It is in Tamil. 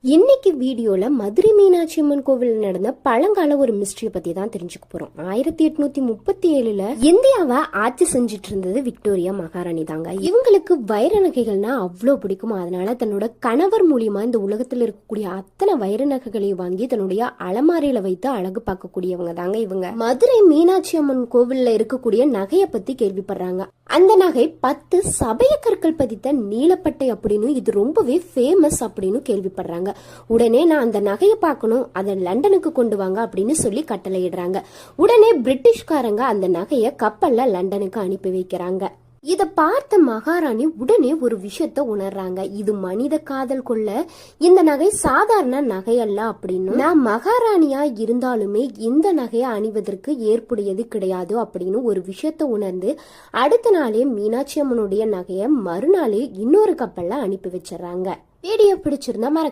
இன்னைக்கு வீடியோல மதுரை மீனாட்சி அம்மன் கோவில் நடந்த பழங்கால ஒரு மிஸ்ட்ரிய பத்தி தான் தெரிஞ்சுக்க போறோம். 1837 இந்தியாவை ஆட்சி செஞ்சிட்டு இருந்தது விக்டோரியா மகாராணி தாங்க. இவங்களுக்கு வைர நகைகள்னா அவ்வளவு பிடிக்கும். அதனால தன்னோட கணவர் மூலியமா இந்த உலகத்துல இருக்கக்கூடிய அத்தனை வைர நகைகளையும் வாங்கி தன்னுடைய அலமாரியில வைத்து அழகு பார்க்கக்கூடியவங்க தாங்க இவங்க. மதுரை மீனாட்சி அம்மன் கோவில்ல இருக்கக்கூடிய நகையை பத்தி கேள்விப்படுறாங்க. அந்த நகை 10 சபைய கற்கள் பதித்த நீலப்பட்டை அப்படின்னு இது ரொம்பவே ஃபேமஸ் அப்படின்னு கேள்விப்படுறாங்க. உடனே நான் அந்த நகையை பார்க்கணும், அதை லண்டனுக்கு கொண்டு வாங்க அப்படின்னு சொல்லி கட்டளையிடுறாங்க. உடனே பிரிட்டிஷ்காரங்க அந்த நகையை கப்பல்ல லண்டனுக்கு அனுப்பி வைக்கிறாங்க. இத பார்த்த மகாராணி உடனே ஒரு விஷயத்த உணர்றாங்க. இது மனித காதல் கொள்ள இந்த நகை சாதாரண நகை அல்ல அப்படின்னு. நான் மகாராணியா இருந்தாலுமே இந்த நகையை அணிவதற்கு ஏற்புடையது கிடையாது அப்படின்னு ஒரு விஷயத்த உணர்ந்து அடுத்த நாளே மீனாட்சி அம்மனுடைய நகையை மறுநாளே இன்னொரு கப்பல்ல அனுப்பி வச்சிடறாங்க. வீடியோ பிடிச்சிருந்தா மறக்காம